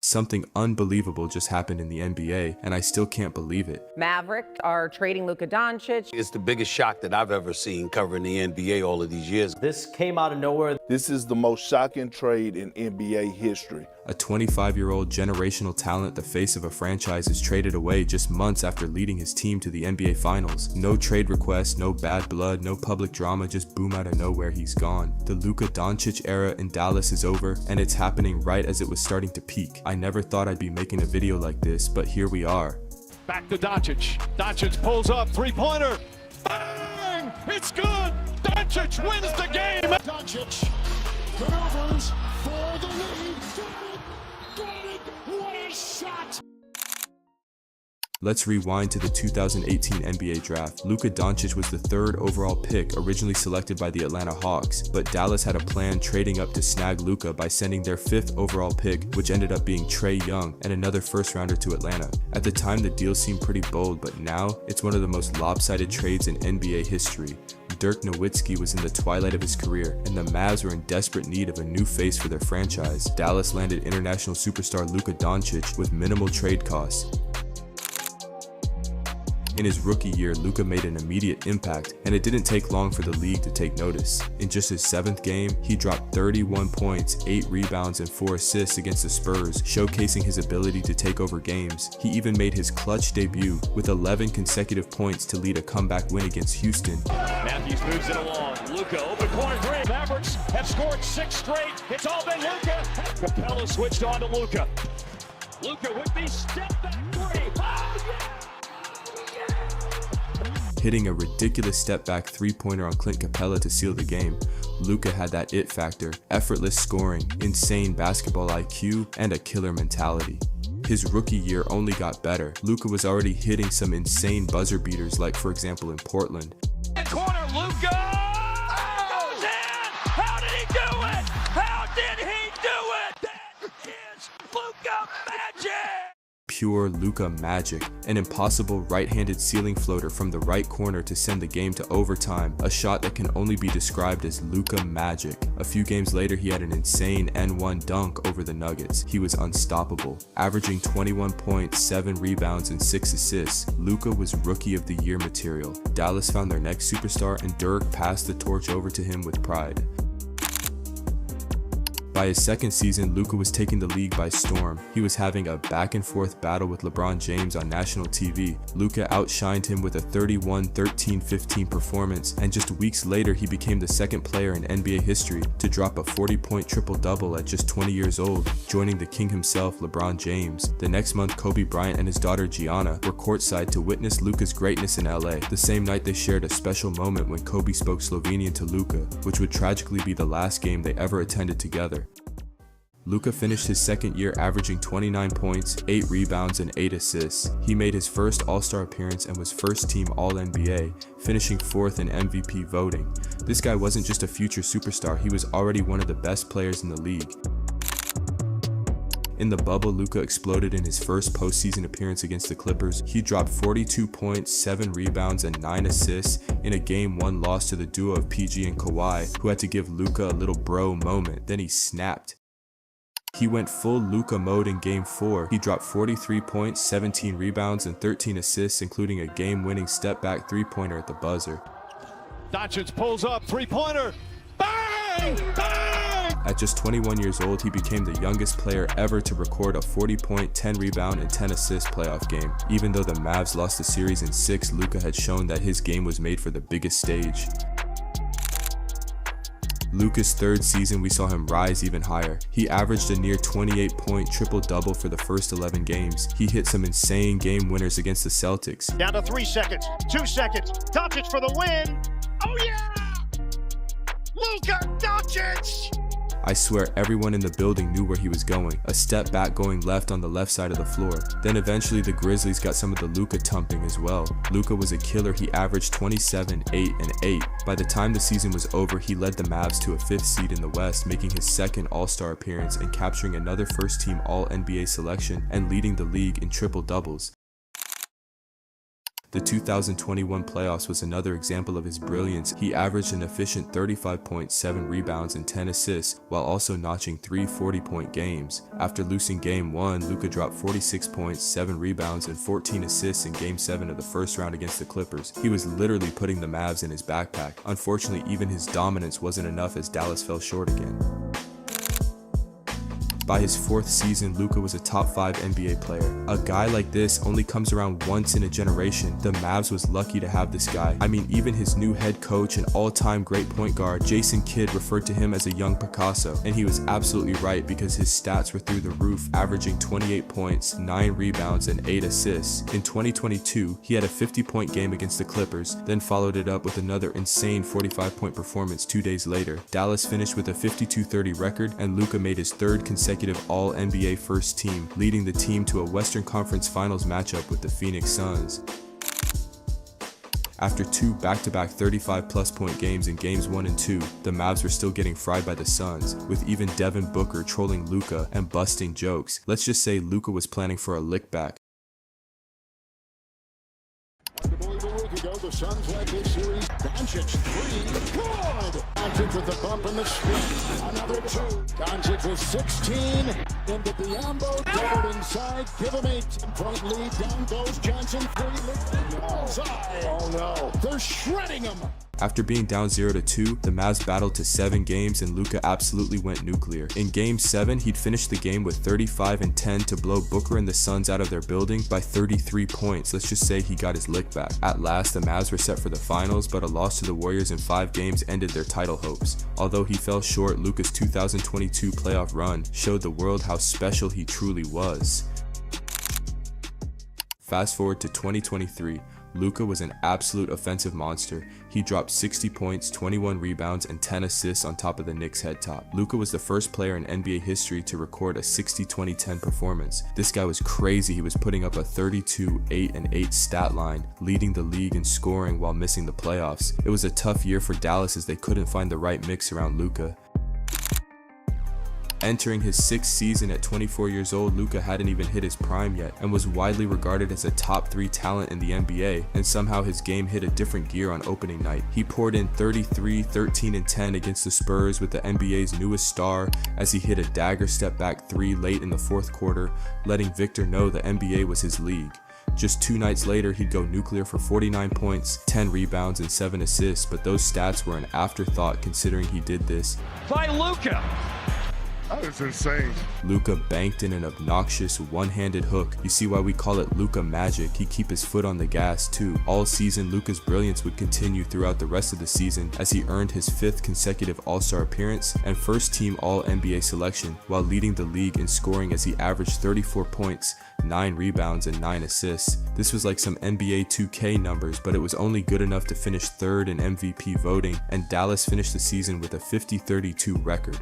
Something unbelievable just happened in the NBA, and I still can't believe it. Mavericks are trading Luka Doncic. It's the biggest shock that I've ever seen covering the NBA all of these years. This came out of nowhere. This is the most shocking trade in NBA history. A 25-year-old generational talent, the face of a franchise, is traded away just months after leading his team to the NBA Finals. No trade request, no bad blood, no public drama, just boom out of nowhere, he's gone. The Luka Doncic era in Dallas is over, and it's happening right as it was starting to peak. I never thought I'd be making a video like this, but here we are. Back to Doncic. Doncic pulls up, three-pointer. Bang! It's good! Doncic wins the game! Doncic maneuvers for the lead. Got it! What a shot! Let's rewind to the 2018 NBA draft. Luka Doncic was the third overall pick, originally selected by the Atlanta Hawks, but Dallas had a plan trading up to snag Luka by sending their fifth overall pick, which ended up being Trae Young, and another first-rounder to Atlanta. At the time, the deal seemed pretty bold, but now it's one of the most lopsided trades in NBA history. Dirk Nowitzki was in the twilight of his career, and the Mavs were in desperate need of a new face for their franchise. Dallas landed international superstar Luka Doncic with minimal trade costs. In his rookie year, Luka made an immediate impact, and it didn't take long for the league to take notice. In just his 7th game, he dropped 31 points, 8 rebounds, and 4 assists against the Spurs, showcasing his ability to take over games. He even made his clutch debut with 11 consecutive points to lead a comeback win against Houston. Matthews moves it along. Luka, open corner three. Mavericks have scored 6 straight. It's all been Luka. Capella switched on to Luka. Luka with the step back three. Oh, yeah! Hitting a ridiculous step-back three-pointer on Clint Capella to seal the game. Luka had that it factor, effortless scoring, insane basketball IQ, and a killer mentality. His rookie year only got better. Luka was already hitting some insane buzzer beaters, like for example in Portland. Corner, Luka! Goes in! How did he do it? How did he do it? That is Luka magic! Pure Luka magic, an impossible right-handed ceiling floater from the right corner to send the game to overtime, a shot that can only be described as Luka magic. A few games later, he had an insane N1 dunk over the Nuggets. He was unstoppable, averaging 21 points, 7 rebounds, and 6 assists. Luka was Rookie of the Year material. Dallas found their next superstar, and Dirk passed the torch over to him with pride. By his second season, Luka was taking the league by storm. He was having a back-and-forth battle with LeBron James on national TV. Luka outshined him with a 31-13-15 performance, and just weeks later he became the second player in NBA history to drop a 40-point triple-double at just 20 years old, joining the king himself, LeBron James. The next month, Kobe Bryant and his daughter Gianna were courtside to witness Luka's greatness in LA. The same night they shared a special moment when Kobe spoke Slovenian to Luka, which would tragically be the last game they ever attended together. Luka finished his second year averaging 29 points, 8 rebounds, and 8 assists. He made his first All-Star appearance and was first-team All-NBA, finishing 4th in MVP voting. This guy wasn't just a future superstar, he was already one of the best players in the league. In the bubble, Luka exploded in his first postseason appearance against the Clippers. He dropped 42 points, 7 rebounds, and 9 assists in a Game 1 loss to the duo of PG and Kawhi, who had to give Luka a little bro moment. Then he snapped. He went full Luka mode in Game 4. He dropped 43 points, 17 rebounds, and 13 assists, including a game-winning step-back three-pointer at the buzzer. Doncic pulls up, three-pointer. Bang! Bang! At just 21 years old, he became the youngest player ever to record a 40-point, 10-rebound, and 10-assist playoff game. Even though the Mavs lost the series in 6, Luka had shown that his game was made for the biggest stage. Luka's third season, we saw him rise even higher. He averaged a near 28-point triple-double for the first 11 games. He hit some insane game winners against the Celtics. Down to 3 seconds, 2 seconds. Doncic for the win. Oh yeah! Luka Doncic! I swear everyone in the building knew where he was going. A step back going left on the left side of the floor. Then eventually the Grizzlies got some of the Luka tumping as well. Luka was a killer. He averaged 27, 8, and 8. By the time the season was over, he led the Mavs to a 5th seed in the West, making his second All-Star appearance and capturing another first-team All-NBA selection and leading the league in triple-doubles. The 2021 playoffs was another example of his brilliance. He averaged an efficient 35.7 rebounds and 10 assists, while also notching 3 40-point games. After losing Game 1, Luka dropped 46 points, 7 rebounds, and 14 assists in Game 7 of the first round against the Clippers. He was literally putting the Mavs in his backpack. Unfortunately, even his dominance wasn't enough as Dallas fell short again. By his 4th season, Luka was a top 5 NBA player. A guy like this only comes around once in a generation. The Mavs was lucky to have this guy. I mean, even his new head coach and all-time great point guard, Jason Kidd, referred to him as a young Picasso. And he was absolutely right because his stats were through the roof, averaging 28 points, 9 rebounds, and 8 assists. In 2022, he had a 50-point game against the Clippers, then followed it up with another insane 45-point performance 2 days later. Dallas finished with a 52-30 record, and Luka made his 3rd consecutive All-NBA first team, leading the team to a Western Conference Finals matchup with the Phoenix Suns. After 2 back-to-back 35-plus point games in Games 1 and 2, the Mavs were still getting fried by the Suns, with even Devin Booker trolling Luka and busting jokes. Let's just say Luka was planning for a lick back. The Suns led this series. Doncic 3. Good! Doncic with the bump and the speed. Another 2. Doncic with 16. Into Biombo. Doubled inside. Give him 18-point lead. Down goes Johnson. 3. Oh no. They're shredding him. After being down 0-2, the Mavs battled to 7 games and Luka absolutely went nuclear. In Game 7, he'd finished the game with 35 and 10 to blow Booker and the Suns out of their building by 33 points. Let's just say he got his lick back. At last, the Mavs were set for the finals, but a loss to the Warriors in 5 games ended their title hopes. Although he fell short, Luka's 2022 playoff run showed the world how special he truly was. Fast forward to 2023. Luka was an absolute offensive monster. He dropped 60 points, 21 rebounds, and 10 assists on top of the Knicks' head top. Luka was the first player in NBA history to record a 60-20-10 performance. This guy was crazy. He was putting up a 32, 8, and 8 stat line, leading the league in scoring while missing the playoffs. It was a tough year for Dallas as they couldn't find the right mix around Luka. Entering his 6th season at 24 years old, Luka hadn't even hit his prime yet and was widely regarded as a top 3 talent in the NBA, and somehow his game hit a different gear on opening night. He poured in 33, 13, and 10 against the Spurs with the NBA's newest star as he hit a dagger step back 3 late in the 4th quarter, letting Victor know the NBA was his league. Just 2 nights later, he'd go nuclear for 49 points, 10 rebounds, and 7 assists, but those stats were an afterthought considering he did this. By Luka. That is insane. Luka banked in an obnoxious one-handed hook. You see why we call it Luka magic. He'd keep his foot on the gas too. All season, Luka's brilliance would continue throughout the rest of the season as he earned his 5th consecutive All-Star appearance and first-team All-NBA selection, while leading the league in scoring as he averaged 34 points, 9 rebounds, and 9 assists. This was like some NBA 2K numbers, but it was only good enough to finish 3rd in MVP voting, and Dallas finished the season with a 50-32 record.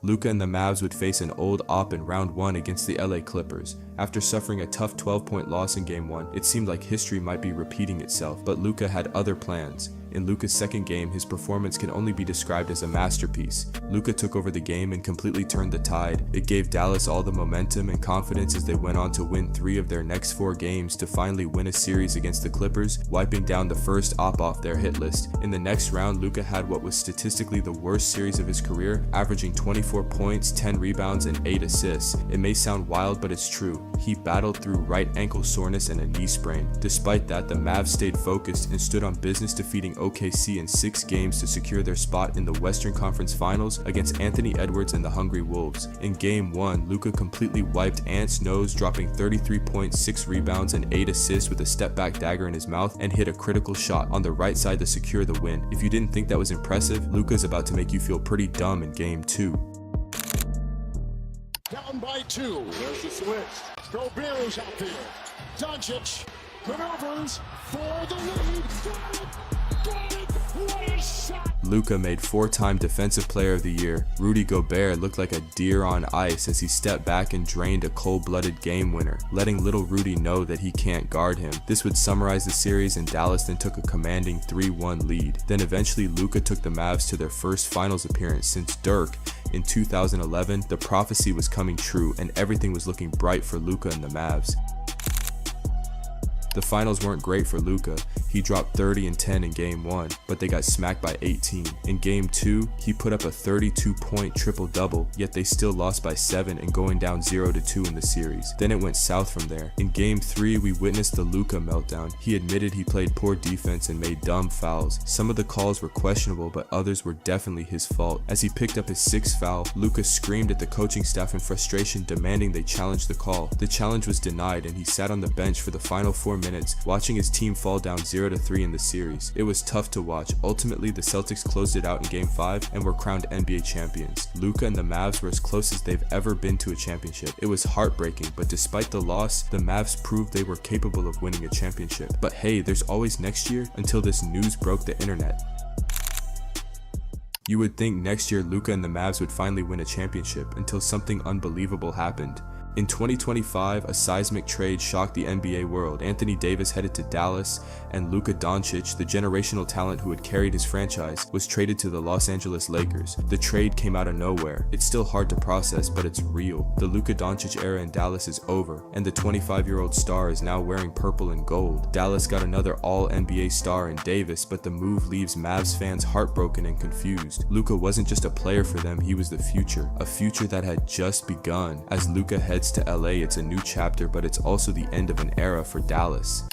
Luka and the Mavs would face an old op in round 1 against the LA Clippers. After suffering a tough 12-point loss in Game 1, it seemed like history might be repeating itself, but Luka had other plans. In Luka's 2nd game, his performance can only be described as a masterpiece. Luka took over the game and completely turned the tide. It gave Dallas all the momentum and confidence as they went on to win 3 of their next 4 games to finally win a series against the Clippers, wiping down the first op off their hit list. In the next round, Luka had what was statistically the worst series of his career, averaging 24 points, 10 rebounds, and 8 assists. It may sound wild, but it's true. He battled through right ankle soreness and a knee sprain. Despite that, the Mavs stayed focused and stood on business, defeating OKC in 6 games to secure their spot in the Western Conference Finals against Anthony Edwards and the Hungry Wolves. In Game 1, Luka completely wiped Ant's nose, dropping 33 points, 6 rebounds, and 8 assists with a step-back dagger in his mouth, and hit a critical shot on the right side to secure the win. If you didn't think that was impressive, Luka's about to make you feel pretty dumb in Game 2. Down by 2. There's the switch. Gobert is out there. Doncic maneuvers for the lead. Got it. What a shot. Luka made 4-time Defensive Player of the Year. Rudy Gobert looked like a deer on ice as he stepped back and drained a cold-blooded game winner, letting little Rudy know that he can't guard him. This would summarize the series, and Dallas then took a commanding 3-1 lead. Then eventually Luka took the Mavs to their first finals appearance since Dirk. In 2011, the prophecy was coming true and everything was looking bright for Luka and the Mavs. The finals weren't great for Luka. He dropped 30 and 10 in game 1, but they got smacked by 18. In game 2, he put up a 32-point triple-double, yet they still lost by 7 and going down 0-2 in the series. Then it went south from there. In game 3, we witnessed the Luka meltdown. He admitted he played poor defense and made dumb fouls. Some of the calls were questionable, but others were definitely his fault. As he picked up his 6th foul, Luka screamed at the coaching staff in frustration, demanding they challenge the call. The challenge was denied, and he sat on the bench for the final 4 minutes, watching his team fall down 0-3 in the series. It was tough to watch. Ultimately, the Celtics closed it out in game 5 and were crowned NBA champions. Luka and the Mavs were as close as they've ever been to a championship. It was heartbreaking, but despite the loss, the Mavs proved they were capable of winning a championship. But hey, there's always next year until this news broke the internet. You would think next year Luka and the Mavs would finally win a championship until something unbelievable happened. In 2025, a seismic trade shocked the NBA world. Anthony Davis headed to Dallas, and Luka Doncic, the generational talent who had carried his franchise, was traded to the Los Angeles Lakers. The trade came out of nowhere. It's still hard to process, but it's real. The Luka Doncic era in Dallas is over, and the 25-year-old star is now wearing purple and gold. Dallas got another all-NBA star in Davis, but the move leaves Mavs fans heartbroken and confused. Luka wasn't just a player for them, he was the future. A future that had just begun. As Luka heads to LA, it's a new chapter, but it's also the end of an era for Dallas.